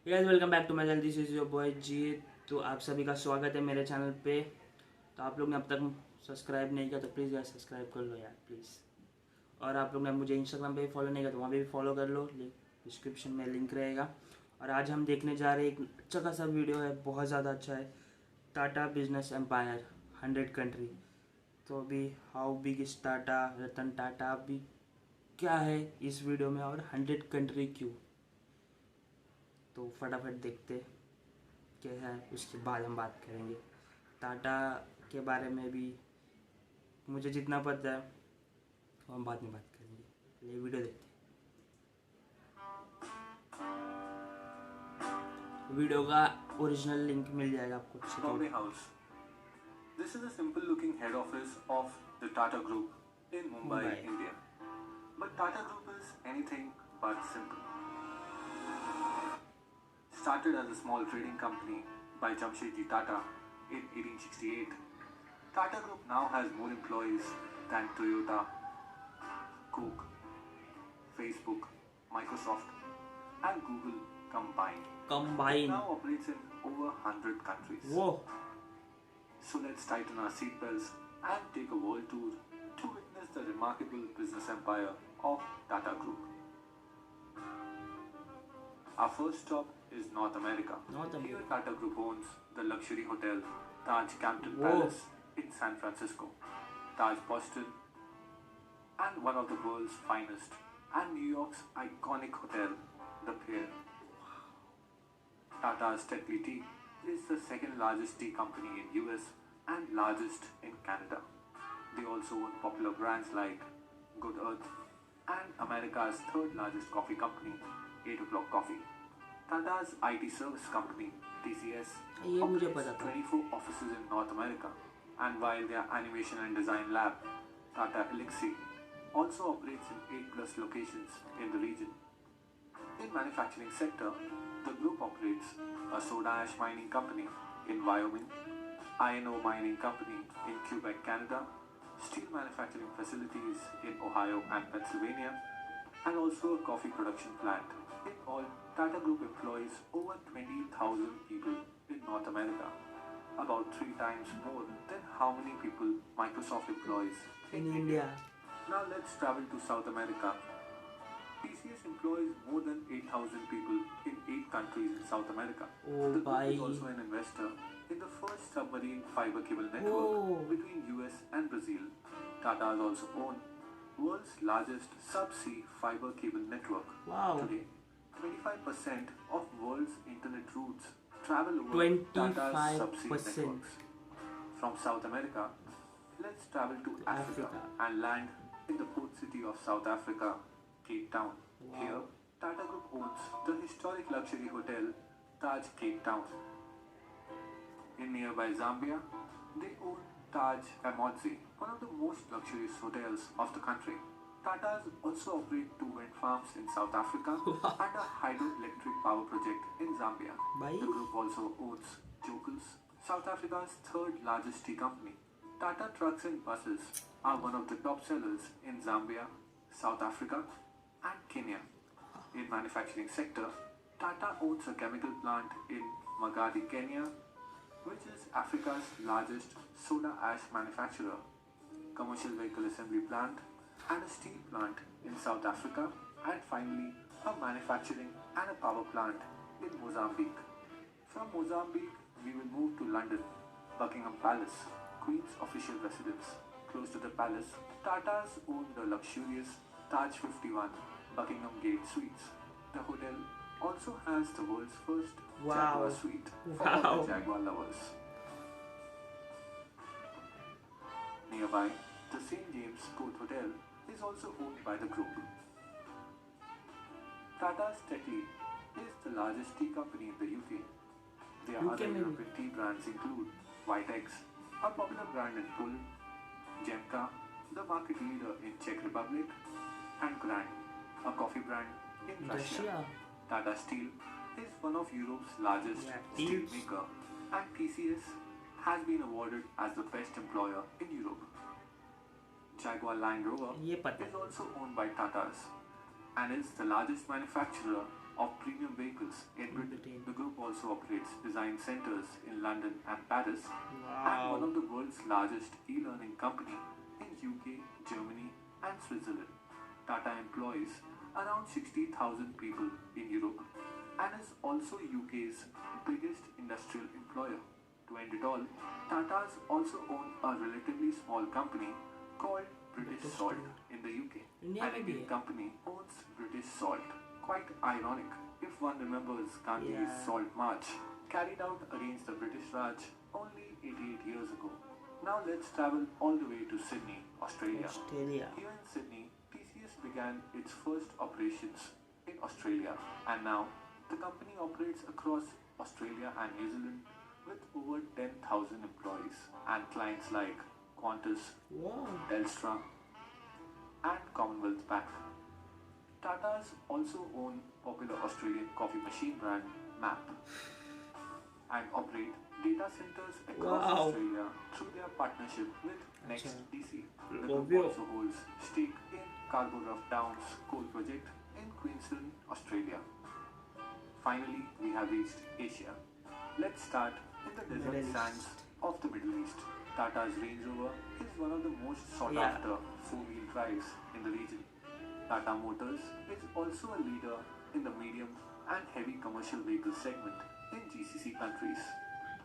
Guys welcome back to my channel. This is your boy Jeet. तो आप सभी का स्वागत है मेरे चैनल पे। तो आप लोग ने अब तक सब्सक्राइब नहीं किया तो प्लीज़ यार सब्सक्राइब कर लो यार प्लीज़। और आप लोग ने मुझे इंस्टाग्राम पे भी फॉलो नहीं किया तो वहाँ पे भी फॉलो कर लो, डिस्क्रिप्शन में लिंक रहेगा। और आज हम देखने जा रहे हैं एक अच्छा खासा वीडियो है, बहुत ज़्यादा अच्छा है। Tata business empire 100 country. तो अभी how big is Tata, Ratan Tata अभी क्या है इस वीडियो में और 100 कंट्री क्यों। तो फटाफट देखते क्या है, उसके बाद हम बात करेंगे टाटा के बारे में भी। मुझे जितना पता है वो हम बाद में बात करेंगे। पहले वीडियो देखते हैं। वीडियो का ओरिजिनल लिंक मिल जाएगा आपको। Bombay House. This is a simple looking head office of the Tata Group in Mumbai, Mumbai. India. But Tata Group is anything but simple. Started as a small trading company by Jamshedji Tata in 1868, Tata Group now has more employees than Toyota, Coke, Facebook, Microsoft, and Google combined. It combine now operates in over 100 countries. वो So let's tighten our seatbelts and take a world tour to witness the remarkable business empire of Tata Group. Our first stop is North America. North America. Here Tata Group owns the luxury hotel Taj Campton Whoa. Palace in San Francisco, Taj Boston, and one of the world's finest, and New York's iconic hotel, the Pier. Tata's Tetley Tea is the second largest tea company in US and largest in Canada. They also own popular brands like Good Earth and America's third largest coffee company, 8 O'Clock Coffee. Tata's IT service company, TCS, ये मुझे operates पता था। 24 offices in North America, and while their animation and design lab, Tata Elixir, also operates in 8 plus locations in the region. In manufacturing sector, the group operates a soda ash mining company in Wyoming, iron ore mining company in Quebec, Canada, steel manufacturing facilities in Ohio and Pennsylvania, and also a coffee production plant. In all, Tata Group employs over 20,000 people in North America, about 3 times more than how many people Microsoft employs in India. Now let's travel to South America. TCS employs more than 8,000 people in 8 countries in South America. Oh, The group bye. is also an investor in the first submarine fiber cable network Oh. between US and Brazil. Tata has also owned world's largest subsea fiber cable network. Wow. Today, 25% of world's internet routes travel over Tata's subsea 25%. networks. From South America, let's travel to Africa and land in the port city of South Africa, Cape Town. Wow. Here, Tata Group owns the historic luxury hotel Taj Cape Town. In nearby Zambia, they own Taj Pamodzi, one of the most luxurious hotels of the country. Tatas also operate 2 wind farms in South Africa and a hydroelectric power project in Zambia. Bye. The group also owns Jokels, South Africa's third largest tea company. Tata trucks and buses are one of the top sellers in Zambia, South Africa, and Kenya. In manufacturing sector, Tata owns a chemical plant in Magadi, Kenya, which is Africa's largest soda ash manufacturer, commercial vehicle assembly plant, and a steel plant in South Africa, and finally a manufacturing and a power plant in Mozambique. From Mozambique, we will move to London, Buckingham Palace, Queen's official residence. Close to the palace, Tatas own the luxurious Taj 51 Buckingham Gate Suites. The hotel also has the world's first Jaguar suite for all the Jaguar lovers. Nearby, the St. James Court Hotel is also owned by the group. Tata's Tetley is the largest tea company in the UK. Their other European tea brands include White Eggs, a popular brand in Poland, Jemka, the market leader in Czech Republic, and Grand, a coffee brand in Russia. Tata Steel is one of Europe's largest steel maker, and TCS has been awarded as the best employer in Europe. Jaguar Land Rover is also owned by Tatas and is the largest manufacturer of premium vehicles in Britain. also operates design centers in London and Paris, and one Wow. of the world's largest e-learning company in UK, Germany, and Switzerland. Tata employs around 60,000 people in Europe and is also UK's biggest industrial employer. To end it all, Tatas also own a relatively small company called British British Salt Salt. in the UK. India An में भी Indian है. company owns British Salt. Quite ironic if one remembers Gandhi's Yeah. Salt March carried out against the British Raj only 88 years ago. Now let's travel all the way to Sydney, Australia. Australia. Here in Sydney, TCS began its first operations in Australia, and now the company operates across Australia and New Zealand with over 10,000 employees and clients like Qantas, Wow. Telstra, and Commonwealth Bank. Tatas also own popular Australian coffee machine brand MAP and operate data centers across Wow. Australia through their partnership with Acha. NextDC. The group Obvio. also holds stake in Scarborough Downs coal project in Queensland, Australia. Finally, we have reached Asia. Let's start in the desert Middle sands East. of the Middle East. Tata's Range Rover is one of the most sought Yeah. after four-wheel drives in the region. Tata Motors is also a leader in the medium and heavy commercial vehicle segment in GCC countries,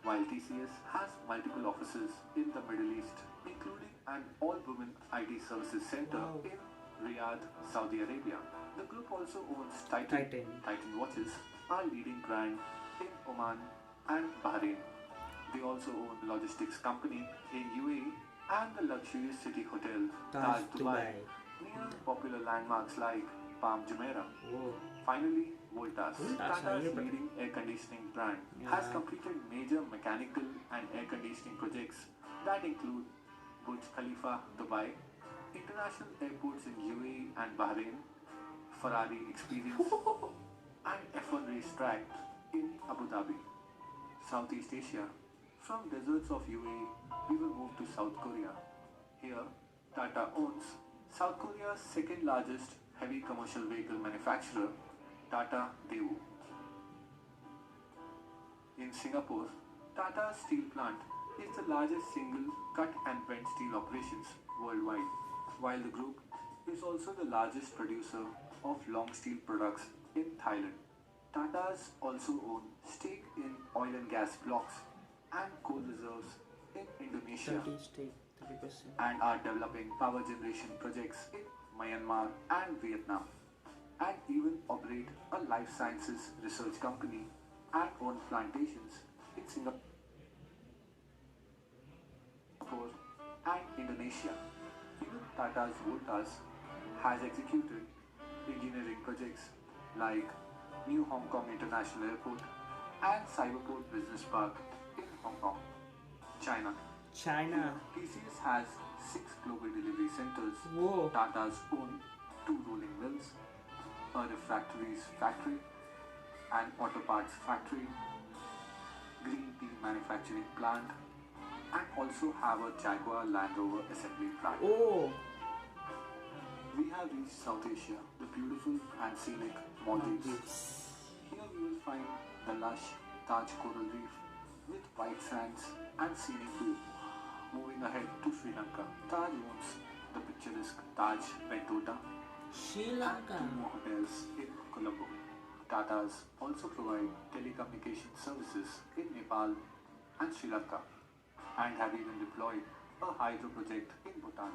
while TCS has multiple offices in the Middle East, including an all-women IT services center Wow. in Riyadh, Saudi Arabia. The group also owns Titan. Titan watches, a leading brand in Oman and Bahrain. They also own logistics company in UAE and the luxurious city hotel Taj Dubai, Dubai. near popular landmarks like Palm Jumeirah. Oh. Finally, Voltas, Voltas, Tata's yeah, but- leading air conditioning brand, has Yeah. completed major mechanical and air conditioning projects that include Burj Khalifa, Dubai, international airports in UAE and Bahrain, Ferrari Experience, and F1 racetrack in Abu Dhabi. Southeast Asia. From deserts of UAE, we will move to South Korea. Here, Tata owns South Korea's second largest heavy commercial vehicle manufacturer, Tata Daewoo. In Singapore, Tata Steel Plant is the largest single cut and bent steel operations worldwide, while the group is also the largest producer of long steel products in Thailand. Tatas also own stake in oil and gas blocks and coal reserves in Indonesia 30%. and are developing power generation projects in Myanmar and Vietnam, and even operate a life sciences research company and own plantations in Singapore and Indonesia. Even Tata's Voltas has executed engineering projects like New Hong Kong International Airport and Cyberport Business Park in Hong Kong, China. China. TCS has 6 global delivery centers. Whoa. Tata's own 2 rolling mills, a refractories factory, an auto parts factory, green tea manufacturing plant, and also have a Jaguar Land Rover assembly plant. Oh. We have reached South Asia, the beautiful and scenic Maldives. Maldives. Here we will find the lush Taj coral reef with white sands and scenic view. Moving ahead to Sri Lanka, Taj owns the picturesque Taj Bentota Sri and Lanka. 2 more hotels in Colombo. Tatas also provide telecommunication services in Nepal and Sri Lanka and have even deployed a hydro project in Bhutan.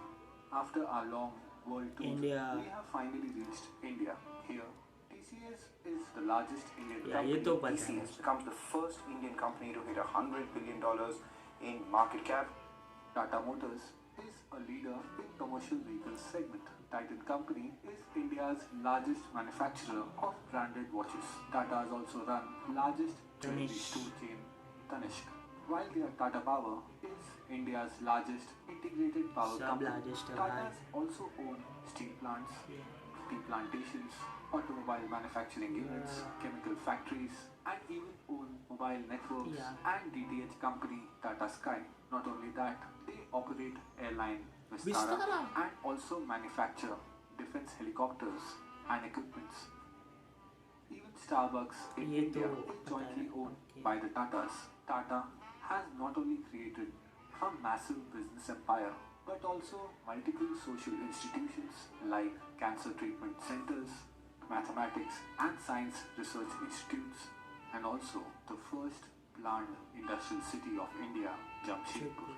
After our long world tour, India. we have finally reached India. Here, TCS is the largest Indian Yeah, company. ये तो पता है TCS becomes the first Indian company to hit $100 billion in market cap. Tata Motors is a leader in commercial vehicles segment. Titan Company is India's largest manufacturer of branded watches. Tata's also run largest jewelry Tanishq. store chain Tanishq. While their Tata Power is India's largest integrated power Sub company. largest Tatas also own steel plants, Yeah. tea plantations, automobile manufacturing units, Yeah. chemical factories, and even own mobile networks Yeah. and DTH company Tata Sky. Not only that, they operate airline Vistara Vistara. and also manufacture defense helicopters and equipments. Even Starbucks in ये तो India is पता jointly है। owned Okay. by the Tatas. Tata has not only created a massive business empire but also multiple social institutions like cancer treatment centers, mathematics and science research institutes, and also the first planned industrial city of India, Jamshedpur.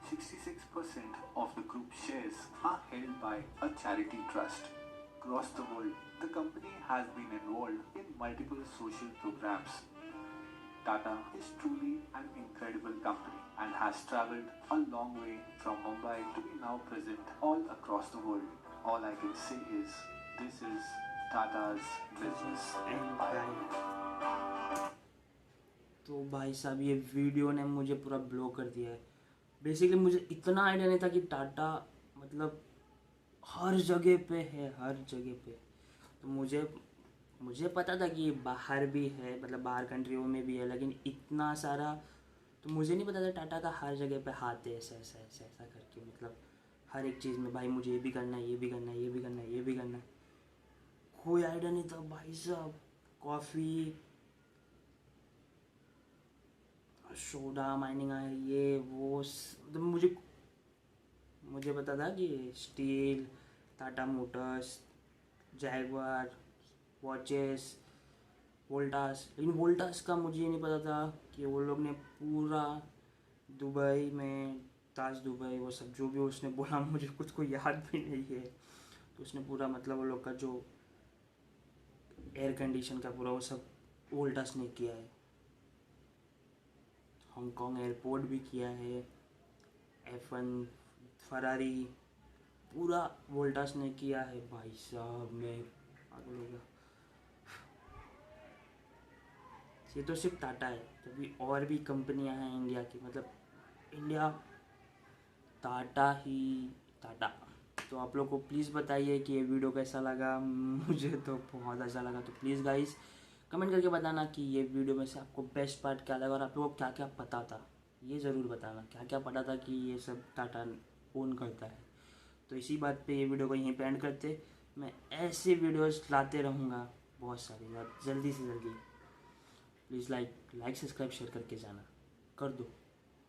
66% of the group shares are held by a charity trust. Across the world, the company has been involved in multiple social programs. Tata is truly an incredible company and has traveled a long way from Mumbai to be now present all across the world. All I can say is this is Tata's business empire. तो भाई साहब ये video ने मुझे पूरा blow कर दिया है। बेसिकली मुझे इतना आइडिया नहीं था कि टाटा मतलब हर जगह पे है, हर जगह पे। तो मुझे पता था कि बाहर भी है, मतलब बाहर कंट्रियों में भी है, लेकिन इतना सारा तो मुझे नहीं पता था टाटा का हर जगह पे हाथ है, ऐसा ऐसा ऐसा ऐसा करके, मतलब हर एक चीज़ में भाई मुझे ये भी करना है, ये भी करना है, ये भी करना है, ये भी करना है। कोई आइडिया नहीं था भाई साहब। कॉफ़ी, सोडा माइनिंग है, ये वो मतलब मुझे पता था कि steel, Tata Motors, Jaguar, watches, Voltas, लेकिन वोल्टास का मुझे नहीं पता था कि वो लोग ने पूरा दुबई में, ताज दुबई, वो सब जो भी उसने बोला मुझे कुछ को याद भी नहीं है। तो उसने पूरा मतलब वो लोग का जो एयर कंडीशन का पूरा वो सब वोल्टास ने किया है। हांगकांग एयरपोर्ट भी किया है, F1, फरारी, पूरा वोल्टास ने किया है। भाई साहब मैं पागल हो गया। ये तो सिर्फ टाटा है, तभी और भी कंपनियां हैं इंडिया की, मतलब इंडिया टाटा ही टाटा। तो आप लोग को प्लीज़ बताइए कि ये वीडियो कैसा लगा। मुझे तो बहुत अच्छा लगा। तो प्लीज़ गाइस कमेंट करके बताना कि ये वीडियो में से आपको बेस्ट पार्ट क्या लगा और आप लोगों को क्या क्या पता था, ये ज़रूर बताना क्या क्या पता था कि ये सब टाटा ओन करता है। तो इसी बात पे ये वीडियो को यहीं पे एंड करते। मैं ऐसे वीडियोस लाते रहूँगा बहुत सारी, जल्दी से जल्दी। प्लीज़ लाइक सब्सक्राइब शेयर करके जाना, कर दो।